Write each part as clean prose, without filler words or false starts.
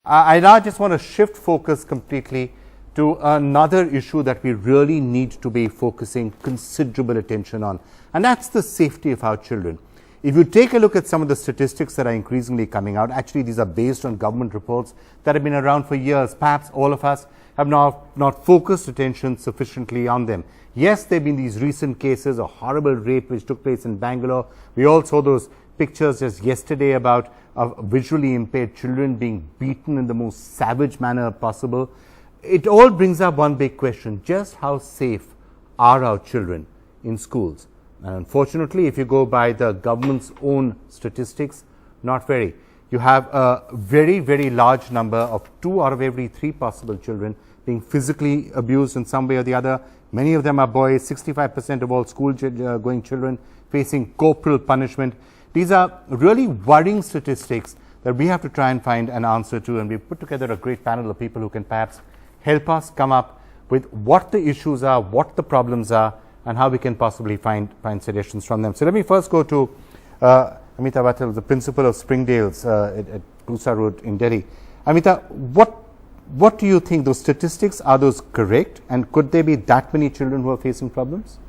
I now just want to shift focus completely to another issue that we really need to be focusing considerable attention on, and that's the safety of our children. If you take a look at some of the statistics that are increasingly coming out, actually these are based on government reports that have been around for years. Perhaps all of us have not focused attention sufficiently on them. Yes, there have been these recent cases, a horrible rape which took place in Bangalore. We all saw those pictures just yesterday about visually impaired children being beaten in the most savage manner possible. It all brings up one big question: just how safe are our children in schools? And unfortunately, if you go by the government's own statistics, not very. You have a very, very large number of 2 out of every 3 possible children being physically abused in some way or the other. Many of them are boys. 65% of all school-going children facing corporal punishment. These are really worrying statistics that we have to try and find an answer to, and we've put together a great panel of people who can perhaps help us come up with what the issues are, what the problems are, and how we can possibly find suggestions from them. So let me first go to Amita Vatal, the principal of Springdale's at Pusa Road in Delhi. Amita, what do you think? Those statistics, are those correct? And could there be that many children who are facing problems?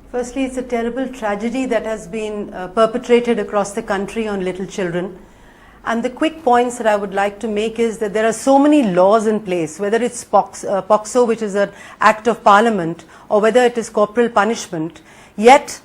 Firstly, it's a terrible tragedy that has been perpetrated across the country on little children. And the quick points that I would like to make is that there are so many laws in place, whether it's POCSO, which is an act of parliament, or whether it is corporal punishment, yet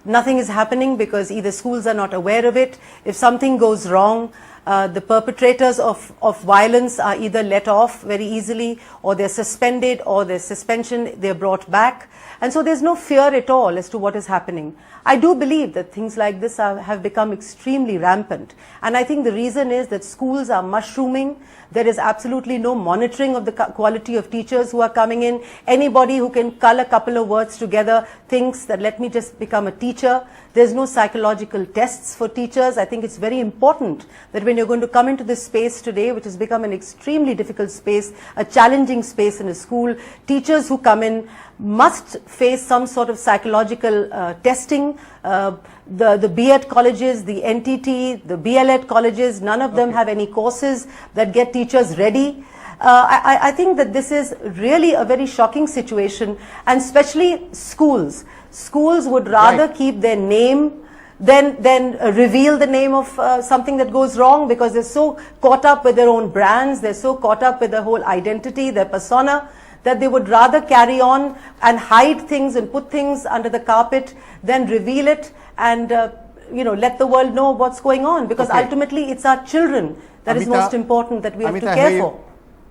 nothing is happening because either schools are not aware of it. If something goes wrong, the perpetrators of violence are either let off very easily, or they're suspended, or their suspension, they're brought back. And so there's no fear at all as to what is happening. I do believe that things like this have become extremely rampant. And I think the reason is that schools are mushrooming. There is absolutely no monitoring of the quality of teachers who are coming in. Anybody who can cull a couple of words together thinks that let me just become a teacher. There's no psychological tests for teachers. I think it's very important that when you're going to come into this space today, which has become an extremely difficult space, a challenging space in a school, teachers who come in must face some sort of psychological testing. The B.Ed colleges, the NTT, the B.L.Ed colleges, none of them have any courses that get teachers ready. I think that this is really a very shocking situation, and especially schools. Schools would rather keep their name than reveal the name of something that goes wrong, because they're so caught up with their own brands, they're so caught up with their whole identity, their persona, that they would rather carry on and hide things and put things under the carpet than reveal it and let the world know what's going on, because ultimately it's our children that is most important that we have to care for.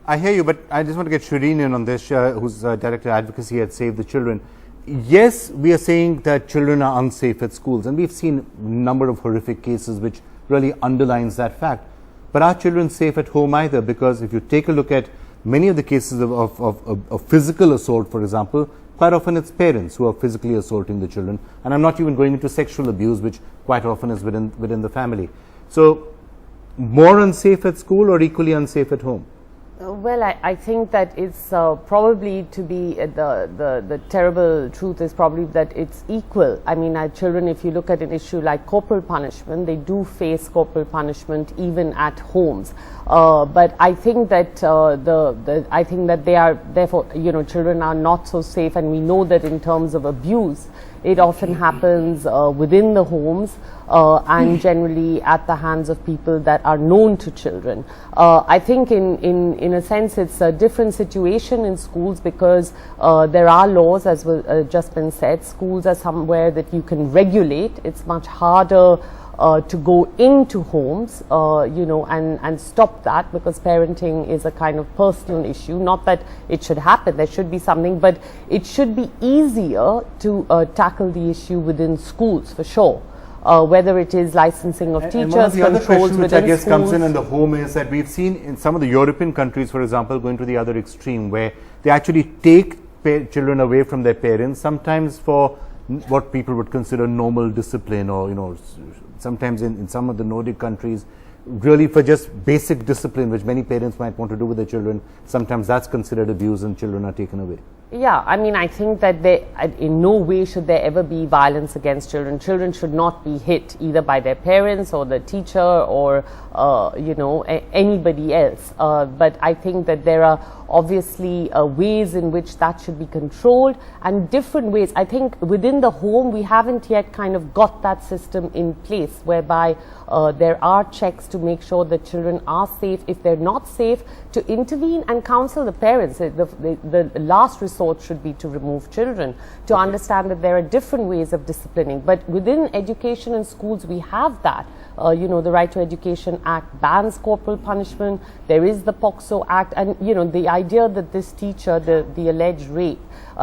I hear you, but I just want to get Shireen in on this, who's Director of Advocacy at Save the Children. Yes, we are saying that children are unsafe at schools, and we've seen a number of horrific cases which really underlines that fact. But are children safe at home either? Because if you take a look at many of the cases of physical assault, for example, quite often it's parents who are physically assaulting the children, and I'm not even going into sexual abuse, which quite often is within the family. So, more unsafe at school or equally unsafe at home? Well, I think that it's probably to be the terrible truth is probably that it's equal. I mean, our children, if you look at an issue like corporal punishment, they do face corporal punishment even at homes. But I think that I think that they are therefore children are not so safe, and we know that in terms of abuse, it often happens within the homes and generally at the hands of people that are known to children. I think in a sense it's a different situation in schools, because there are laws, as was just been said. Schools are somewhere that you can regulate. It's much harder to go into homes, and stop that, because parenting is a kind of personal issue. Not that it should happen, there should be something, but it should be easier to tackle the issue within schools for sure. Whether it is licensing of teachers, one of the controls other questions which I guess schools. comes in the home is that we've seen in some of the European countries, for example, going to the other extreme, where they actually take children away from their parents, sometimes for what people would consider normal discipline, or sometimes in some of the Nordic countries, really for just basic discipline, which many parents might want to do with their children. Sometimes that's considered abuse and children are taken away. Yeah, I mean, I think that in no way should there ever be violence against children. Children should not be hit either by their parents or the teacher or, you know, anybody else. But I think that there are obviously ways in which that should be controlled, and different ways. I think within the home we haven't yet kind of got that system in place whereby there are checks to make sure that children are safe. If they're not safe, to intervene and counsel the parents. The last resort should be to remove children, to understand that there are different ways of disciplining. But within education and schools we have that. You know, the Right to Education Act bans corporal punishment. There is the POCSO Act, and you know, the idea that this teacher, the alleged rape,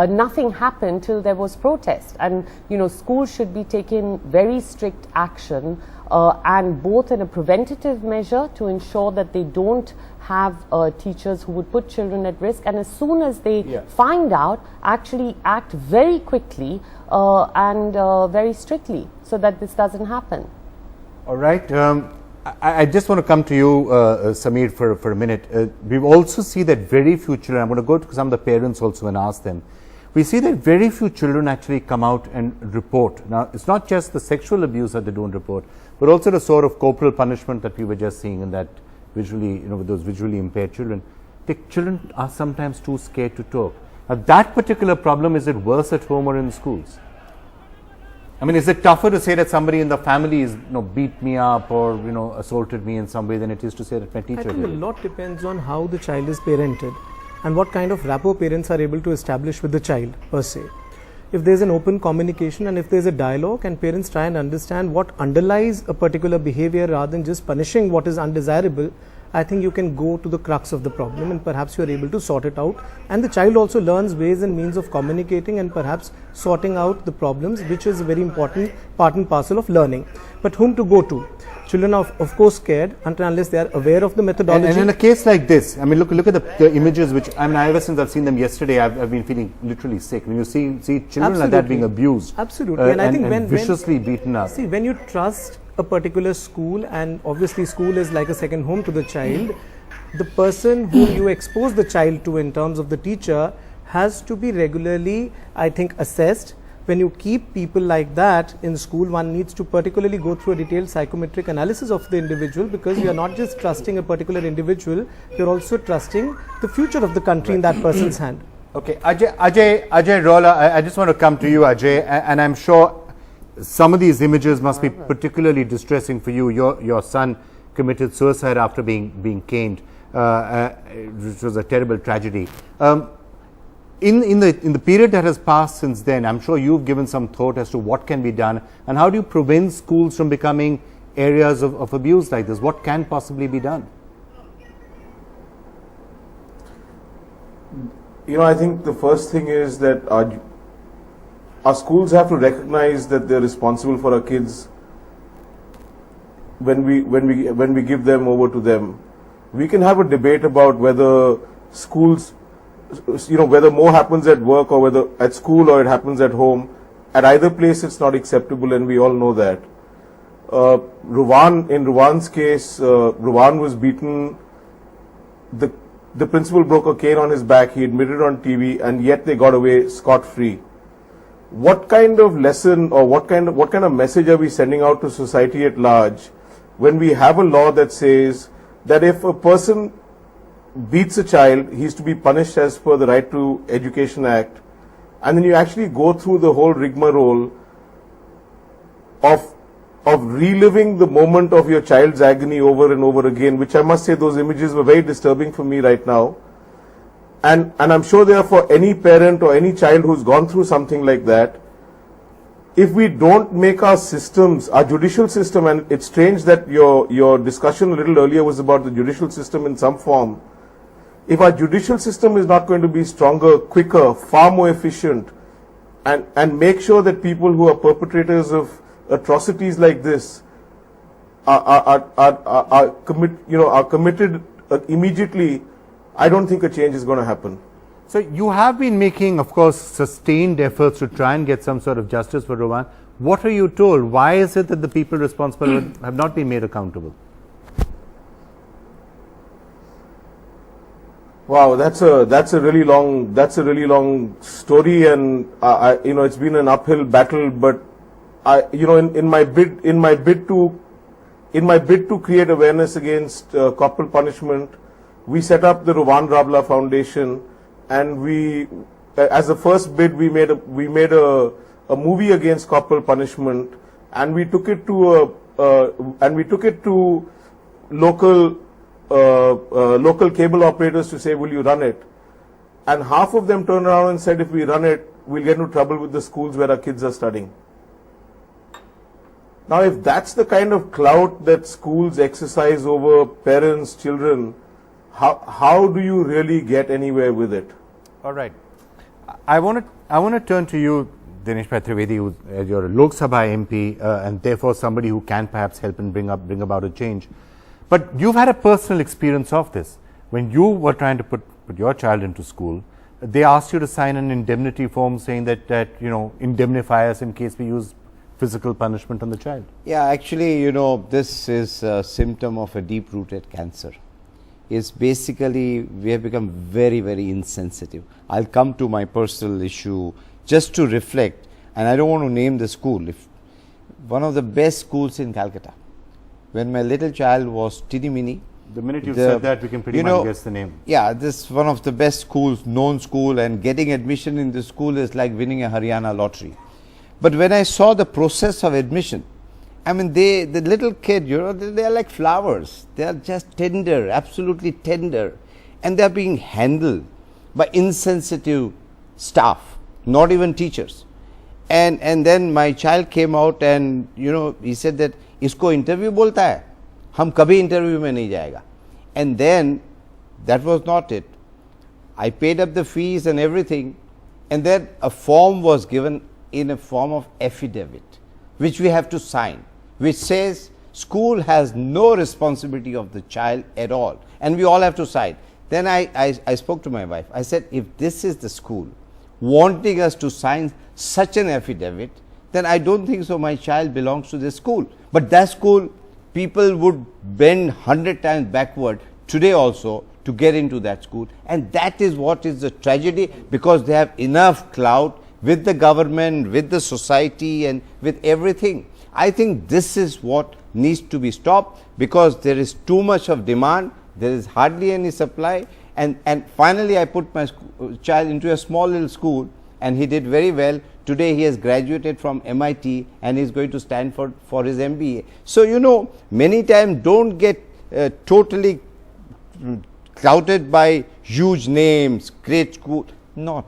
nothing happened till there was protest. And you know, schools should be taking very strict action, and both in a preventative measure to ensure that they don't have teachers who would put children at risk, and as soon as they find out, actually act very quickly and very strictly so that this doesn't happen. All right. I just want to come to you, Sameer, for a minute. We also see that very few children, I'm going to go to some of the parents also and ask them. We see that very few children actually come out and report. Now, it's not just the sexual abuse that they don't report, but also the sort of corporal punishment that we were just seeing in that visually, you know, with those visually impaired children. The children are sometimes too scared to talk. Now, that particular problem, is it worse at home or in schools? I mean, is it tougher to say that somebody in the family is, you know, beat me up or, you know, assaulted me in some way than it is to say that my teacher did? I think a lot depends on how the child is parented and what kind of rapport parents are able to establish with the child per se. If there's an open communication and if there's a dialogue and parents try and understand what underlies a particular behavior rather than just punishing what is undesirable, I think you can go to the crux of the problem and perhaps you are able to sort it out, and the child also learns ways and means of communicating and perhaps sorting out the problems, which is a very important part and parcel of learning. But whom to go to? Children are of course scared until unless they are aware of the methodology. And in a case like this, I mean, look at the images, which, I mean, ever since I've seen them yesterday, I've been feeling literally sick. When you see children like that being abused, absolutely, and I think when viciously beaten up. See, when you trust a particular school, and obviously school is like a second home to the child, the person whom you expose the child to in terms of the teacher has to be regularly, I think, assessed. When you keep people like that in school, one needs to particularly go through a detailed psychometric analysis of the individual, because you are not just trusting a particular individual, you are also trusting the future of the country in that person's hand. Okay, Ajay Rola, I just want to come to you, Ajay, and I'm sure some of these images must be particularly distressing for you. Your son committed suicide after being caned, which was a terrible tragedy. In the period that has passed since then, I'm sure you've given some thought as to what can be done, and how do you prevent schools from becoming areas of abuse like this? What can possibly be done? You know, I think the first thing is that our schools have to recognize that they're responsible for our kids. When we give them over to them, we can have a debate about whether schools, you know, whether more happens at work or whether at school or it happens at home. At either place, it's not acceptable, and we all know that. In Ruwan's case, Ruwan was beaten. The principal broke a cane on his back. He admitted on TV, and yet they got away scot-free. What kind of lesson or what kind of message are we sending out to society at large when we have a law that says that if a person beats a child, he is to be punished as per the Right to Education Act, and then you actually go through the whole rigmarole of reliving the moment of your child's agony over and over again, which I must say those images were very disturbing for me right now. And I'm sure they are for any parent or any child who's gone through something like that. If we don't make our systems, our judicial system, and it's strange that your discussion a little earlier was about the judicial system in some form. If our judicial system is not going to be stronger, quicker, far more efficient, and make sure that people who are perpetrators of atrocities like this are committed immediately, I don't think a change is going to happen. So you have been making, of course, sustained efforts to try and get some sort of justice for Ruwan. What are you told? Why is it that the people responsible have not been made accountable? Wow, that's a really long story, and it's been an uphill battle. But in my bid to create awareness against corporal punishment, we set up the Rowan Rabla Foundation, and we, as a first bid, we made a movie against corporal punishment, and we took it to local cable operators to say, will you run it? And half of them turned around and said, if we run it, we'll get into trouble with the schools where our kids are studying. Now, if that's the kind of clout that schools exercise over parents, children, how do you really get anywhere with it? All right. I want to turn to you, Dinesh Trivedi, you're a Lok Sabha MP, and therefore somebody who can perhaps help and bring about a change. But you've had a personal experience of this. When you were trying to put your child into school, they asked you to sign an indemnity form saying that indemnify us in case we use physical punishment on the child. Yeah, actually, this is a symptom of a deep-rooted cancer. It's basically, we have become very, very insensitive. I'll come to my personal issue just to reflect, and I don't want to name the school. One of the best schools in Calcutta. When my little child was teeny-mini. The minute you said that, we can pretty much guess the name. Yeah, this is one of the best schools, known school, and getting admission in the school is like winning a Haryana lottery. But when I saw the process of admission, I mean, the little kid, they are like flowers. They are just tender, absolutely tender. And they are being handled by insensitive staff, not even teachers. And then my child came out and, he said that, इसको interview बोलता है, हम कभी interview में नहीं जाएगा. And then that was not it. I paid up the fees and everything, and then a form was given in a form of affidavit, which we have to sign, which says school has no responsibility of the child at all, and we all have to sign. Then I spoke to my wife. I said, if this is the school wanting us to sign such an affidavit, then I don't think so my child belongs to this school. But that school, people would bend 100 times backward today also to get into that school. And that is what is the tragedy, because they have enough clout with the government, with the society, and with everything. I think this is what needs to be stopped, because there is too much of demand, there is hardly any supply. And finally I put my child into a small little school, and he did very well. Today he has graduated from MIT and he is going to Stanford for his MBA. So, many times don't get totally clouded by huge names, great school. Not.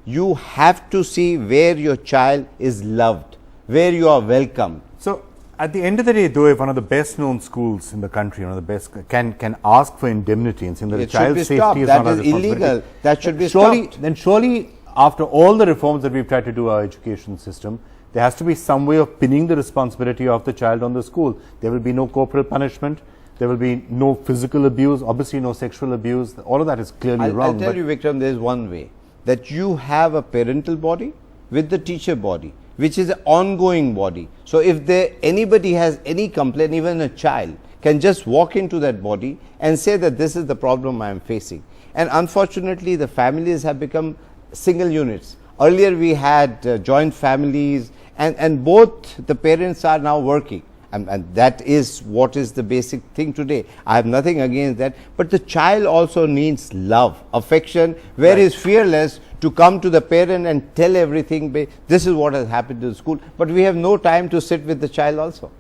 You have to see where your child is loved, where you are welcome. So, at the end of the day, though, if one of the best known schools in the country, one of the best, can ask for indemnity and saying that the child's safety is not a responsibility. Illegal. That should be stopped. Then surely, after all the reforms that we've tried to do our education system, there has to be some way of pinning the responsibility of the child on the school. There will be no corporal punishment. There will be no physical abuse, obviously no sexual abuse. All of that is clearly wrong. I'll tell you, Vikram, there is one way, that you have a parental body with the teacher body, which is an ongoing body. So if anybody has any complaint, even a child can just walk into that body and say that this is the problem I am facing. And unfortunately, the families have become single units. Earlier we had joint families, and both the parents are now working, and that is what is the basic thing today. I have nothing against that, but the child also needs love, affection, where he is fearless to come to the parent and tell everything. This is what has happened to the school, but we have no time to sit with the child also.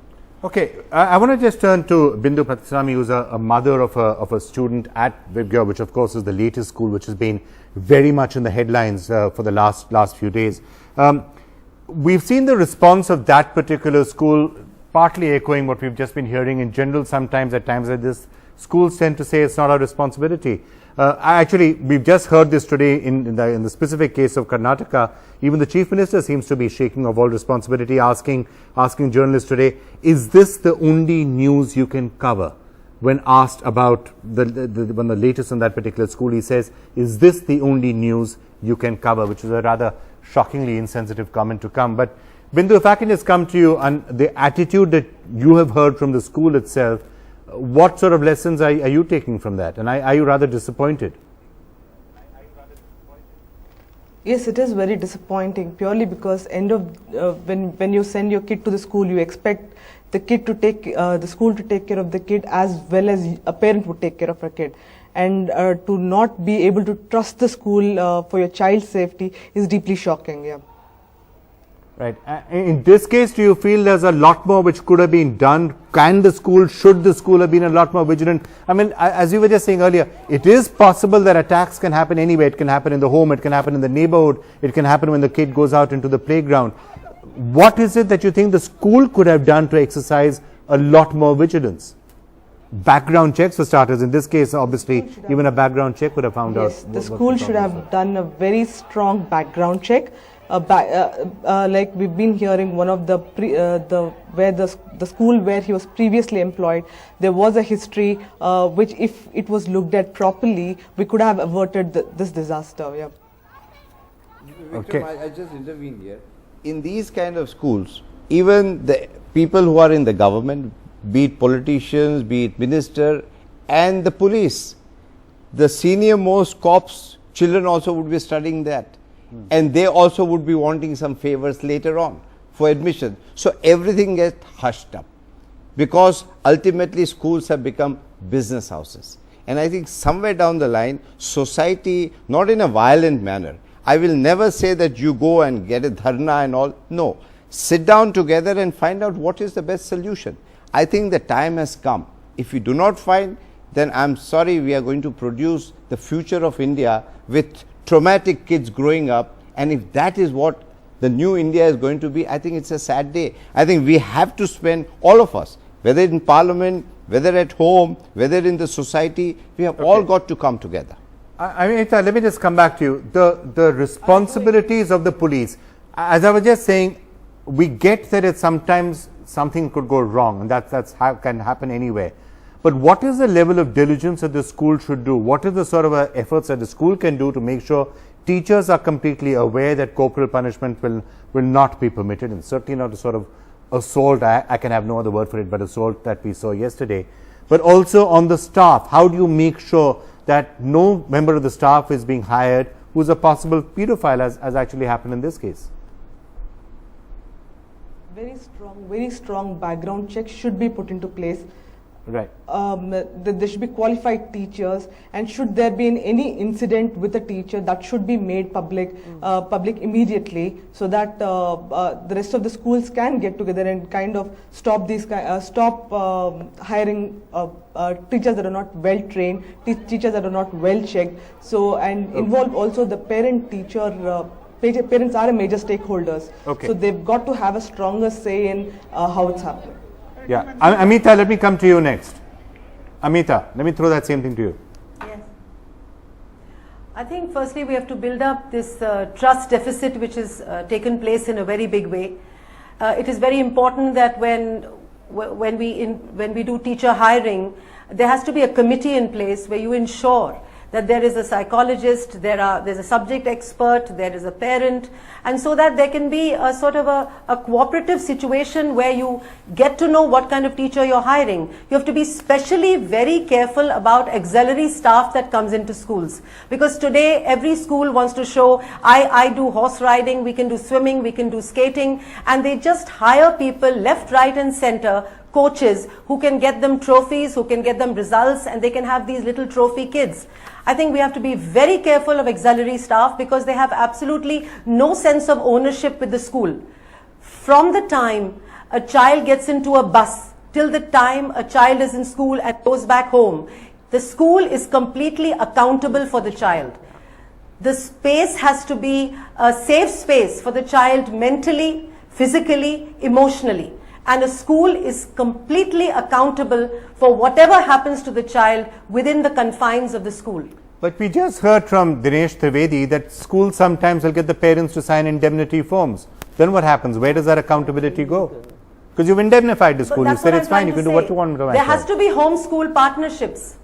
Okay, I want to just turn to Bindu Pratiswamy, who's a mother of a student at Vibgyor, which of course is the latest school which has been very much in the headlines for the last few days. We've seen the response of that particular school partly echoing what we've just been hearing in general. Sometimes at times like this, schools tend to say it's not our responsibility. Actually, we've just heard this today in the specific case of Karnataka. Even the Chief Minister seems to be shaking of all responsibility, asking journalists today, is this the only news you can cover? When asked about when the latest on that particular school, he says, is this the only news you can cover? Which is a rather shockingly insensitive comment to come. But Bindu, if I can just come to you on the attitude that you have heard from the school itself, what sort of lessons are you taking from that? And are you rather disappointed? Yes, it is very disappointing purely because when you send your kid to the school, you expect the kid to the school to take care of the kid as well as a parent would take care of a kid, and to not be able to trust the school for your child's safety is deeply shocking. Yeah. Right. In this case, do you feel there's a lot more which could have been done? Should the school have been a lot more vigilant? I mean, as you were just saying earlier, it is possible that attacks can happen anywhere. It can happen in the home, it can happen in the neighborhood, it can happen when the kid goes out into the playground. What is it that you think the school could have done to exercise a lot more vigilance? Background checks for starters. In this case, obviously, even a background check would have found out. Yes, the school should have done a very strong background check. Like we've been hearing, one of the school where he was previously employed, there was a history which, if it was looked at properly, we could have averted this disaster. Yeah. Okay. I just intervene here. In these kind of schools, even the people who are in the government, be it politicians, be it minister, and the police, the senior most cops, children also would be studying that. And they also would be wanting some favors later on for admission. So everything gets hushed up because ultimately schools have become business houses. And I think somewhere down the line, society, not in a violent manner, I will never say that you go and get a dharna and all. No, sit down together and find out what is the best solution. I think the time has come. If we do not find, then I'm sorry, we are going to produce the future of India with traumatic kids growing up, and if that is what the new India is going to be, I think it's a sad day. I think we have to spend, all of us, whether in parliament, whether at home, whether in the society, we have all got to come together. I mean, let me just come back to you. The responsibilities of the police, as I was just saying, we get that it sometimes something could go wrong, and that's how can happen anywhere. But what is the level of diligence that the school should do? What is the sort of efforts that the school can do to make sure teachers are completely aware that corporal punishment will not be permitted, and certainly not a sort of assault, I can have no other word for it, but assault that we saw yesterday. But also on the staff, how do you make sure that no member of the staff is being hired who is a possible pedophile, as actually happened in this case? Very strong background checks should be put into place. Right. There should be qualified teachers, and should there be any incident with a teacher, that should be made public immediately, so that the rest of the schools can get together and kind of stop hiring teachers that are not well trained, teachers that are not well checked. So, and involve also the parent-teacher. Parents are a major stakeholders, so they've got to have a stronger say in how it's happening. Yeah, Amita, let me come to you next. Amita, let me throw that same thing to you. Yes. I think firstly we have to build up this trust deficit which has taken place in a very big way. It is very important that when we do teacher hiring, there has to be a committee in place where you ensure that there is a psychologist, there's a subject expert, there is a parent, and so that there can be a sort of a cooperative situation where you get to know what kind of teacher you're hiring. You have to be specially very careful about auxiliary staff that comes into schools, because today every school wants to show, I do horse riding, we can do swimming, we can do skating, and they just hire people left, right and center, coaches who can get them trophies, who can get them results, and they can have these little trophy kids. I think we have to be very careful of auxiliary staff because they have absolutely no sense of ownership with the school. From the time a child gets into a bus till the time a child is in school and goes back home, the school is completely accountable for the child. The space has to be a safe space for the child mentally, physically, emotionally. And a school is completely accountable for whatever happens to the child within the confines of the school. But we just heard from Dinesh Trivedi that schools sometimes will get the parents to sign indemnity forms. Then what happens? Where does that accountability go? Because you've indemnified the school. You said it's fine, you can do what you want. There has to be home-school partnerships.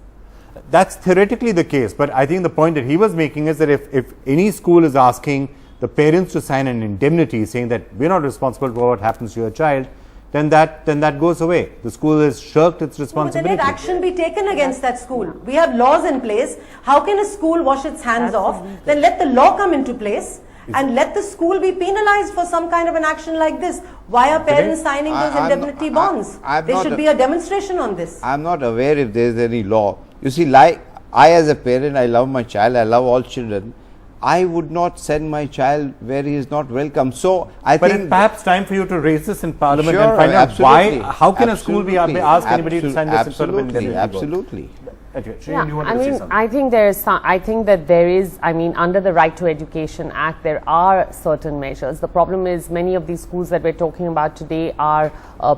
That's theoretically the case, but I think the point that he was making is that if any school is asking the parents to sign an indemnity saying that we're not responsible for what happens to your child, then that goes away. The school has shirked its responsibility. But then let action be taken against that school. We have laws in place. How can a school wash its hands off? Then let the law come into place and let the school be penalized for some kind of an action like this. Why are parents signing those indemnity bonds? There should be a demonstration on this. I'm not aware if there is any law. You see, like I as a parent, I love my child, I love all children. I would not send my child where he is not welcome. So I but think it's perhaps time for you to raise this in Parliament sure, and find out absolutely. why. How can a school be ask anybody to sign this in sort of an Absolutely, indemnity bond? absolutely. Shreya, you wanted to say something? I think there is some, I think that there is, I mean, under the Right to Education Act, there are certain measures. The problem is many of these schools that we're talking about today are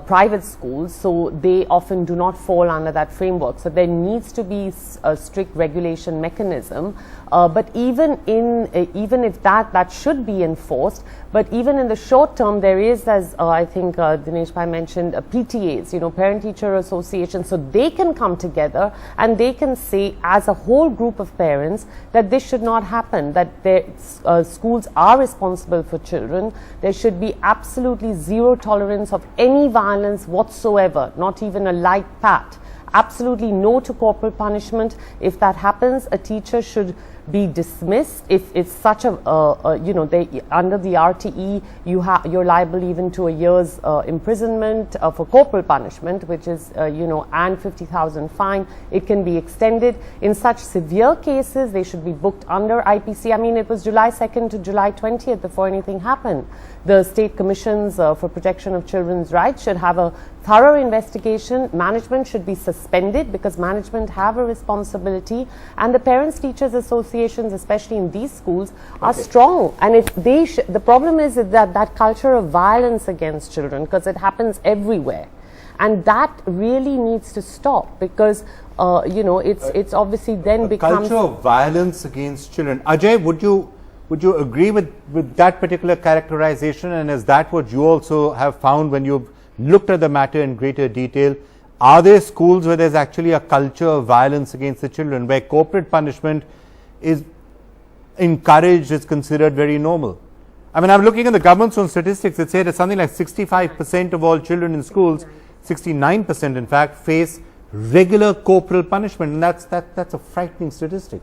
private schools, so they often do not fall under that framework. So there needs to be a strict regulation mechanism. But even if that should be enforced, but even in the short term, there is, as I think Dinesh Bhai mentioned, PTAs, you know, parent-teacher associations, so they can come together and they can say as a whole group of parents that this should not happen, that schools are responsible for children. There should be absolutely zero tolerance of any violence whatsoever, not even a light pat. Absolutely no to corporal punishment. If that happens, a teacher should be dismissed. If it's such a, you know, under the RTE, you're liable even to a year's imprisonment for corporal punishment, which is, you know, and 50,000 fine. It can be extended. In such severe cases, they should be booked under IPC. I mean, it was July 2nd to July 20th before anything happened. The state commissions for protection of children's rights should have a thorough investigation. Management should be suspended because management have a responsibility, and the parents teachers associations, especially in these schools, are strong. And if they the problem is that culture of violence against children, because it happens everywhere, and that really needs to stop, because you know, it's obviously then becomes culture of violence against children. Ajay, would you agree with that particular characterization, and is that what you also have found when you've looked at the matter in greater detail? Are there schools where there's actually a culture of violence against the children, where corporate punishment is encouraged, is considered very normal? I mean, I'm looking at the government's own statistics. It said that something like 65% of all children in schools, 69% in fact, face regular corporal punishment, and that's a frightening statistic.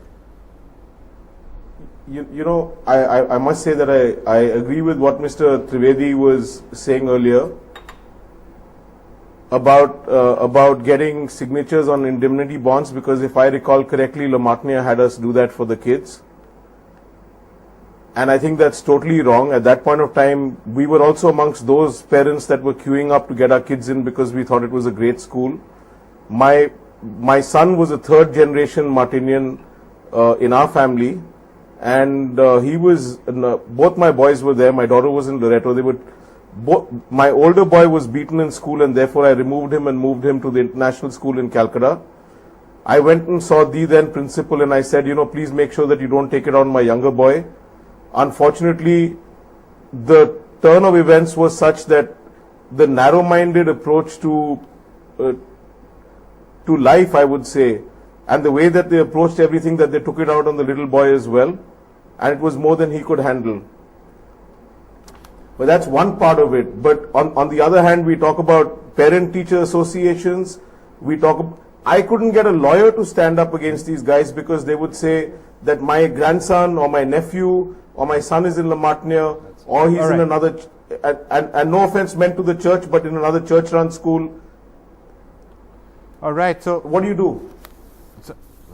You know, I must say that I agree with what Mr. Trivedi was saying earlier about getting signatures on indemnity bonds, because if I recall correctly, La Martiniere had us do that for the kids. And I think that's totally wrong. At that point of time, we were also amongst those parents that were queuing up to get our kids in because we thought it was a great school. My son was a third generation Martinian in our family. And he was, both my boys were there. My daughter was in Loreto. They were, my older boy was beaten in school, and therefore I removed him and moved him to the international school in Calcutta. I went and saw the then principal, and I said, you know, please make sure that you don't take it on my younger boy. Unfortunately, the turn of events was such that the narrow-minded approach to life, I would say, and the way that they approached everything, that they took it out on the little boy as well, and it was more than he could handle. But that's one part of it. But on the other hand, we talk about parent-teacher associations. I couldn't get a lawyer to stand up against these guys, because they would say that my grandson or my nephew or my son is in La Martiniere, or he's in another, and no offense meant to the church, but in another church-run school. All right, so what do you do?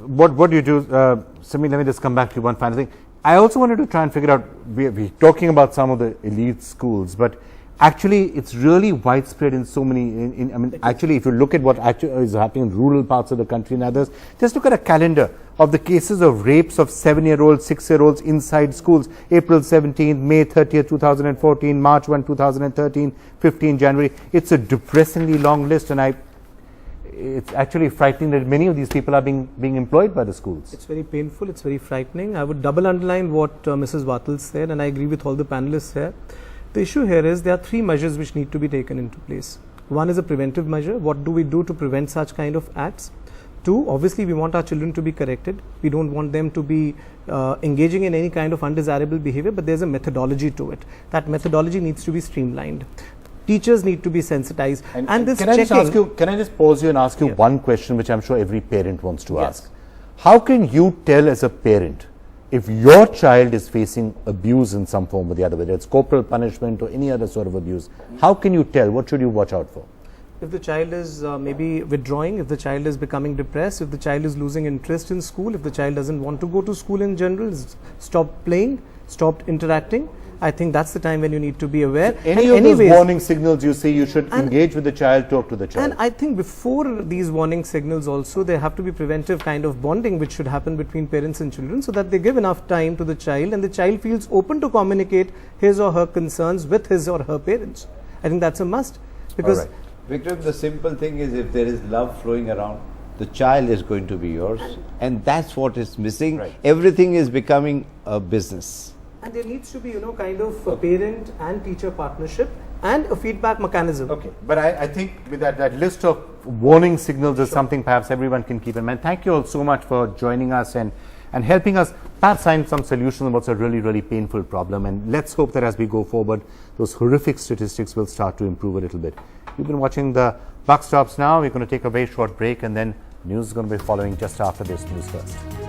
What do you do? Simi, let me just come back to one final thing. I also wanted to try and figure out, we're talking about some of the elite schools, but actually it's really widespread in so many, I mean, actually if you look at what actually is happening in rural parts of the country and others, just look at a calendar of the cases of rapes of 7-year-olds, 6-year-olds inside schools. April 17th, May 30th, 2014, March 1, 2013, 15 January. It's a depressingly long list, and it's actually frightening that many of these people are being employed by the schools. It's very painful, it's very frightening. I would double underline what Mrs. Vatal said, and I agree with all the panelists here. The issue here is there are 3 measures which need to be taken into place. One is a preventive measure. What do we do to prevent such kind of acts? 2, obviously we want our children to be corrected. We don't want them to be engaging in any kind of undesirable behavior, but there's a methodology to it. That methodology needs to be streamlined. Teachers need to be sensitized. And this can I just pause you and ask you one question which I'm sure every parent wants to ask. How can you tell as a parent if your child is facing abuse in some form or the other, whether it's corporal punishment or any other sort of abuse, how can you tell? What should you watch out for? If the child is maybe withdrawing, if the child is becoming depressed, if the child is losing interest in school, if the child doesn't want to go to school in general, stopped playing, stopped interacting, I think that's the time when you need to be aware. Any of those warning signals you say you should engage with the child, talk to the child. And I think before these warning signals also, there have to be preventive kind of bonding which should happen between parents and children, so that they give enough time to the child and the child feels open to communicate his or her concerns with his or her parents. I think that's a must. Because All right. Vikram, the simple thing is, if there is love flowing around, the child is going to be yours, and that's what is missing. Right. Everything is becoming a business. and there needs to be, kind of a parent and teacher partnership and a feedback mechanism. Okay, but I think with that list of warning signals is something perhaps everyone can keep in mind. Thank you all so much for joining us and helping us perhaps find some solution on what's a really, really painful problem. And let's hope that as we go forward, those horrific statistics will start to improve a little bit. You've been watching the Buck Stops Now. We're going to take a very short break, and then news is going to be following just after this. News First.